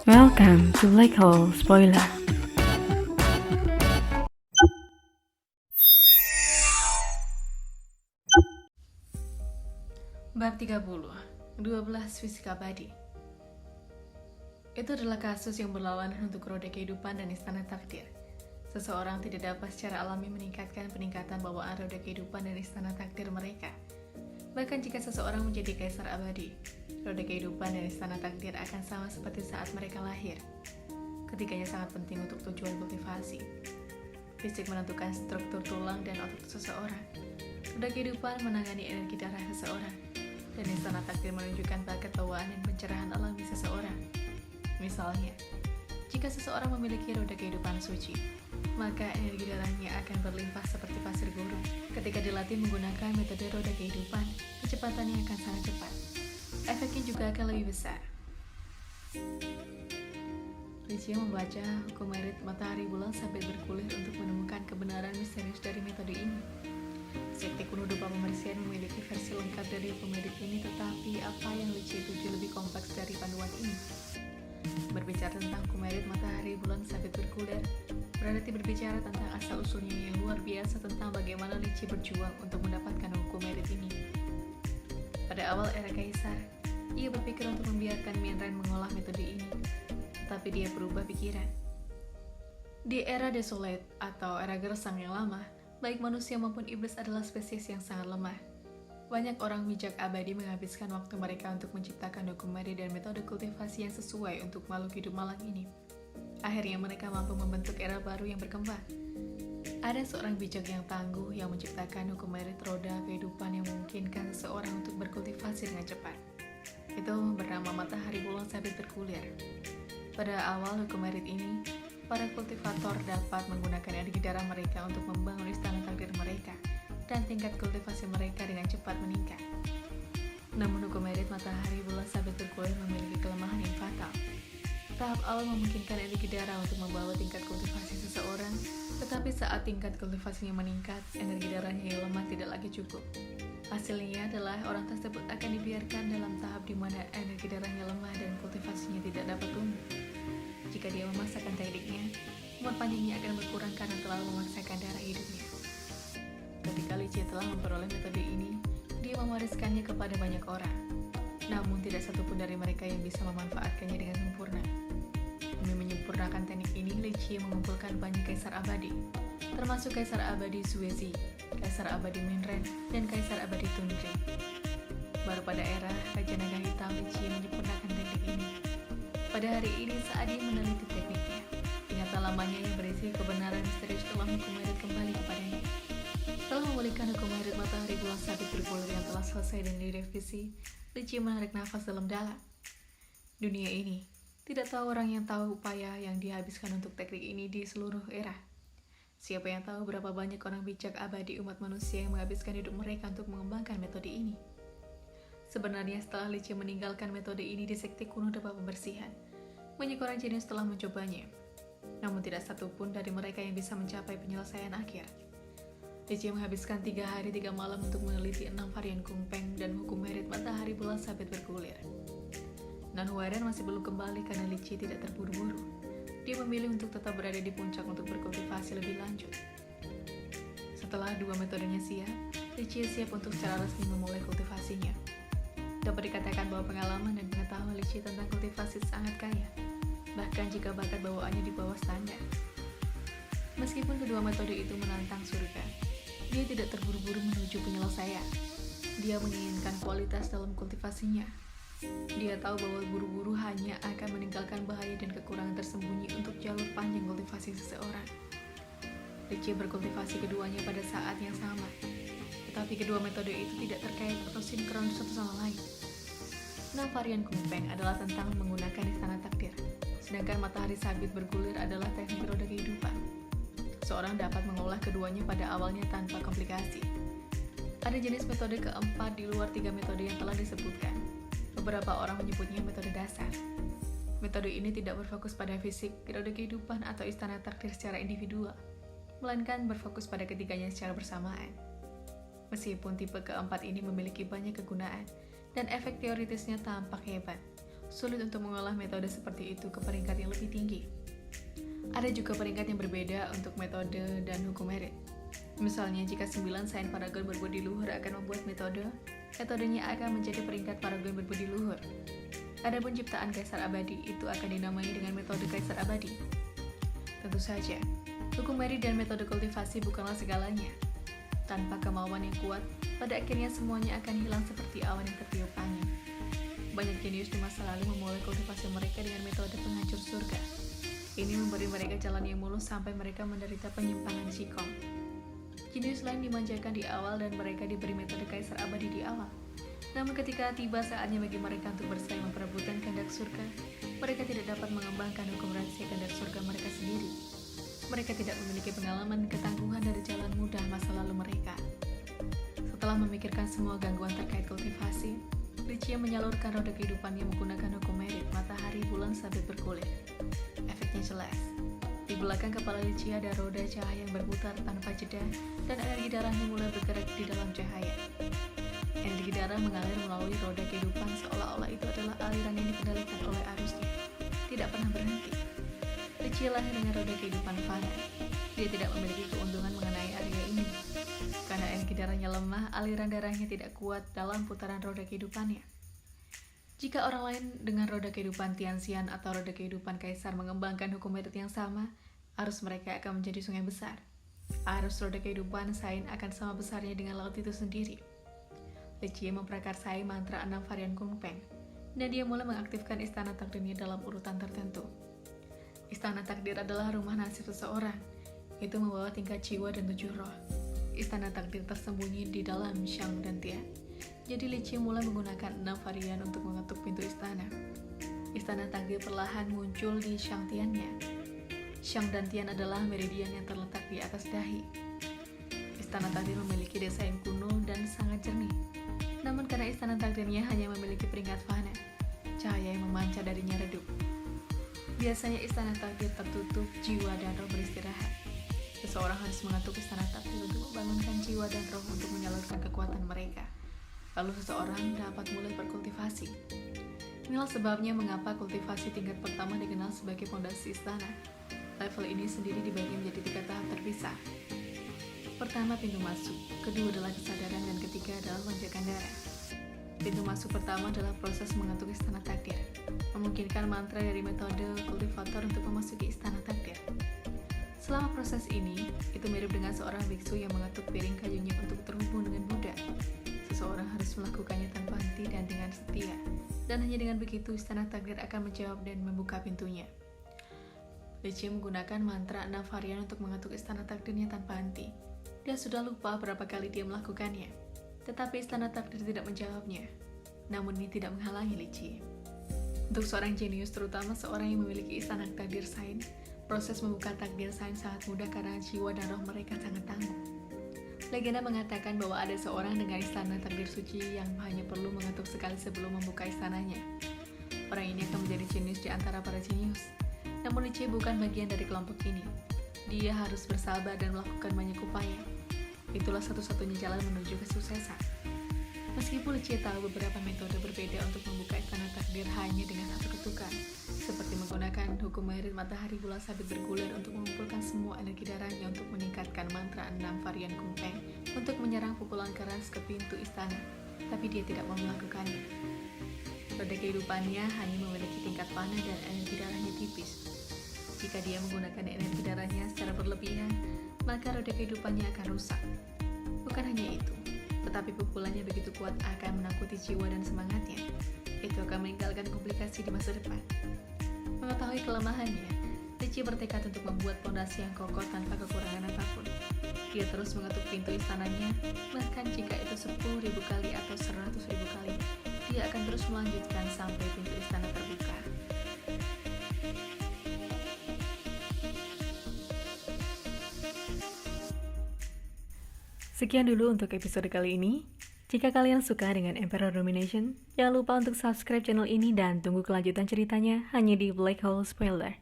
Welcome to Black Hole Spoiler. Bab 30, 12 Fisika Abadi. Itu adalah kasus yang berlawanan untuk roda kehidupan dan istana takdir. Seseorang tidak dapat secara alami meningkatkan peningkatan bawaan roda kehidupan dan istana takdir mereka. Bahkan jika seseorang menjadi kaisar abadi, roda kehidupan dan istana takdir akan sama seperti saat mereka lahir. Ketiganya sangat penting untuk tujuan kultivasi. Fisik menentukan struktur tulang dan otot seseorang. Roda kehidupan menangani energi darah seseorang. Dan istana takdir menunjukkan bakat bawaan dan pencerahan alami seseorang. Misalnya, jika seseorang memiliki roda kehidupan suci, maka energi darahnya akan berlimpah seperti pasir gurun. Ketika dilatih menggunakan metode roda kehidupan, kecepatannya akan sangat cepat. Efeknya juga akan lebih besar. Licia membaca hukum merit matahari bulan sampai berkulir untuk menemukan kebenaran misterius dari metode ini. Sekte kuno dupa pembersihan memiliki versi lengkap dari hukum merit ini, tetapi apa yang Licia tuju lebih kompleks dari panduan ini. Berbicara tentang hukum merit matahari bulan sabit berkulir, berarti berbicara tentang asal-usulnya yang luar biasa tentang bagaimana Licia berjuang untuk mendapatkan hukum merit ini. Pada awal era Kaisar, ia berpikir untuk membiarkan Mianran mengolah metode ini, tapi dia berubah pikiran. Di era Desolate atau era gersang yang lama, baik manusia maupun iblis adalah spesies yang sangat lemah. Banyak orang bijak abadi menghabiskan waktu mereka untuk menciptakan dokumen dan metode kultivasi yang sesuai untuk makhluk hidup malang ini. Akhirnya mereka mampu membentuk era baru yang berkembang. Ada seorang bijak yang tangguh yang menciptakan hukum merit roda kehidupan yang memungkinkan seseorang untuk berkultivasi dengan cepat. Itu bernama matahari bulan sabit berkulir. Pada awal hukum merit ini, para kultivator dapat menggunakan energi darah mereka untuk membangun istana takdir mereka, dan tingkat kultivasi mereka dengan cepat meningkat. Namun hukum merit matahari bulan sabit berkulir memiliki kelemahan yang fatal. Tahap awal memungkinkan energi darah untuk membawa tingkat kultivasi seseorang, tetapi saat tingkat kultivasinya meningkat, energi darahnya yang lemah tidak lagi cukup. Hasilnya adalah orang tersebut akan dibiarkan dalam tahap di mana energi darahnya lemah dan kultivasinya tidak dapat tumbuh. Jika dia memaksakan tekniknya, umur panjangnya akan berkurang karena terlalu memaksakan darah hidupnya. Ketika Licia telah memperoleh metode ini, dia mewariskannya kepada banyak orang. Namun tidak satupun dari mereka yang bisa memanfaatkannya dengan sempurna. Demi menyempurnakan teknik ini, Licia mengumpulkan banyak kaisar abadi, termasuk kaisar abadi Zuezi, kaisar abadi Minren, dan kaisar abadi Tundri. Baru pada era Raja Naga Hitam, Licia menyempurnakan teknik ini. Pada hari ini saat dia meneliti tekniknya, ingatan lamanya yang berisi kebenaran misterius dalam hukum merit kembali kepadanya. Setelah memulihkan hukum merit matahari bulan sabit berkulir yang telah selesai dan direvisi, Licia menarik nafas dalam-dalam. Dunia ini tidak tahu orang yang tahu upaya yang dihabiskan untuk teknik ini di seluruh era. Siapa yang tahu berapa banyak orang bijak abadi umat manusia yang menghabiskan hidup mereka untuk mengembangkan metode ini. Sebenarnya setelah Licia meninggalkan metode ini di sekte kuno dupa pembersihan, banyak orang jenius telah mencobanya. Namun tidak satupun dari mereka yang bisa mencapai penyelesaian akhir. Licia menghabiskan 3 hari 3 malam untuk meneliti 6 varian kungpeng dan hukum merit matahari bulan sabit bergulir. Nanhuaren masih belum kembali karena Licia tidak terburu-buru. Dia memilih untuk tetap berada di puncak untuk berkultivasi lebih lanjut. Setelah 2 metodenya siap, Licia siap untuk secara resmi memulai kultivasinya. Dapat dikatakan bahwa pengalaman dan pengetahuan Licia tentang kultivasi sangat kaya, bahkan jika bakat bawaannya di bawah standar. Meskipun kedua metode itu menantang surga, dia tidak terburu-buru menuju penyelesaian. Dia menginginkan kualitas dalam kultivasinya. Dia tahu bahwa buru-buru hanya akan meninggalkan bahaya dan kekurangan tersembunyi untuk jalur panjang kultivasi seseorang. Licia berkultivasi keduanya pada saat yang sama, tetapi kedua metode itu tidak terkait atau sinkron satu sama lain. 6 varian kungpeng adalah tentang menggunakan istana takdir, sedangkan matahari sabit bergulir adalah teknik roda kehidupan. Seorang dapat mengolah keduanya pada awalnya tanpa komplikasi. Ada jenis metode keempat di luar 3 metode yang telah disebutkan. Beberapa orang menyebutnya metode dasar. Metode ini tidak berfokus pada fisik, roda kehidupan, atau istana takdir secara individual, melainkan berfokus pada ketiganya secara bersamaan. Meskipun tipe keempat ini memiliki banyak kegunaan dan efek teoritisnya tampak hebat, Sulit untuk mengolah metode seperti itu ke peringkat yang lebih tinggi. Ada juga peringkat yang berbeda untuk metode dan hukum merit. Misalnya, jika 9 sains paragon berbudi luhur akan membuat metodenya akan menjadi peringkat paragon berbudi luhur. Adapun ciptaan kaisar abadi itu akan dinamai dengan metode kaisar abadi. Tentu saja, hukum merit dan metode kultivasi bukanlah segalanya. Tanpa kemauan yang kuat, pada akhirnya semuanya akan hilang seperti awan yang tertiup angin. Banyak jenius di masa lalu memulai kultivasi mereka dengan metode penghancur surga. Ini memberi mereka jalan yang mulus sampai mereka menderita penyimpangan sikom. Jenius lain dimanjakan di awal dan mereka diberi metode kaisar abadi di awal. Namun ketika tiba saatnya bagi mereka untuk bersaing memperebutkan kehendak surga, mereka tidak dapat mengembangkan hukum rahasia kehendak surga mereka sendiri. Mereka tidak memiliki pengalaman dan ketangguhan dari jalan mudah masa lalu mereka. Setelah memikirkan semua gangguan terkait kultivasi, Licia menyalurkan roda kehidupannya menggunakan hukum merit, matahari, bulan, sabit berkulit. Efeknya jelas. Di belakang kepala Licia ada roda cahaya yang berputar tanpa jeda dan energi darahnya mulai bergerak di dalam cahaya. Energi darah mengalir melalui roda kehidupan seolah-olah itu adalah aliran yang dikendalikan oleh arusnya. Tidak pernah berhenti. Licia lahir dengan roda kehidupan fana. Dia tidak memiliki keuntungan mengenai area ini. Karena energi darahnya lemah, aliran darahnya tidak kuat dalam putaran roda kehidupannya. Jika orang lain dengan roda kehidupan Tianxian atau roda kehidupan Kaisar mengembangkan hukum merit yang sama, arus mereka akan menjadi sungai besar. Arus roda kehidupan Sain akan sama besarnya dengan laut itu sendiri. Licia memprakarsai mantra 6 varian Kung Peng, dan dia mulai mengaktifkan istana takdirnya dalam urutan tertentu. Istana takdir adalah rumah nasib seseorang. Itu membawa tingkat jiwa dan 7 roh. Istana takdir tersembunyi di dalam Shang dan Tian. Jadi Licia mulai menggunakan 6 varian untuk mengetuk pintu istana. Istana takdir perlahan muncul di Shang Tiannya. Shang dan Tian adalah meridian yang terletak di atas dahi. Istana takdir memiliki desain kuno dan sangat jernih. Namun karena istana takdirnya hanya memiliki peringkat fana, cahaya yang memancar darinya redup. Biasanya istana takdir tertutup, jiwa dan roh beristirahat. Seseorang harus mengetuk istana takdir untuk membangunkan jiwa dan roh untuk menyalurkan kekuatan mereka. Lalu seseorang dapat mulai berkultivasi. Inilah sebabnya mengapa kultivasi tingkat pertama dikenal sebagai fondasi istana. Level ini sendiri dibagi menjadi 3 tahap terpisah. Pertama, pintu masuk. Kedua adalah kesadaran dan ketiga adalah lonjakan darah. Pintu masuk pertama adalah proses mengetuk istana takdir, memungkinkan mantra dari metode kultivator untuk memasuki istana takdir. Selama proses ini, itu mirip dengan seorang biksu yang mengetuk piring kayunya untuk terhubung dengan Buddha. Seseorang harus melakukannya tanpa henti dan dengan setia, dan hanya dengan begitu istana takdir akan menjawab dan membuka pintunya. Licia menggunakan mantra 6 varian untuk mengetuk istana takdirnya tanpa henti. Dia sudah lupa berapa kali dia melakukannya, tetapi istana takdir tidak menjawabnya. Namun ini tidak menghalangi Licia. Untuk seorang jenius, terutama seorang yang memiliki istana takdir Sain, proses membuka takdir Sain sangat mudah karena jiwa dan roh mereka sangat tangguh. Legenda mengatakan bahwa ada seorang dengan istana takdir suci yang hanya perlu mengetuk sekali sebelum membuka istananya. Orang ini akan menjadi jenius di antara para jenius. Namun Licia bukan bagian dari kelompok ini. Dia harus bersabar dan melakukan banyak upaya. Itulah satu-satunya jalan menuju kesuksesan. Meskipun Licia tahu beberapa metode berbeda untuk membuka istana takdir hanya dengan satu ketukan, seperti menggunakan hukum merit matahari bulan sabit bergulir untuk mengumpulkan semua energi darahnya untuk meningkatkan mantra 6 varian Kung Peng untuk menyerang pukulan keras ke pintu istana, tapi dia tidak mau melakukannya. Roda kehidupannya hanya memiliki tingkat fana dan energi darahnya tipis. Jika dia menggunakan energi darahnya secara berlebihan, maka roda kehidupannya akan rusak. Bukan hanya itu, tetapi pukulannya begitu kuat akan menakuti jiwa dan semangatnya. Itu akan meninggalkan komplikasi di masa depan. Mengetahui kelemahannya, Licia bertekad untuk membuat fondasi yang kokoh tanpa kekurangan apapun. Dia terus mengetuk pintu istananya, bahkan jika itu 10.000 kali atau 100.000 kali, dia akan terus melanjutkan sampai pintu istana terbuka. Sekian dulu untuk episode kali ini. Jika kalian suka dengan Emperor Domination, jangan lupa untuk subscribe channel ini dan tunggu kelanjutan ceritanya hanya di Black Hole Spoiler.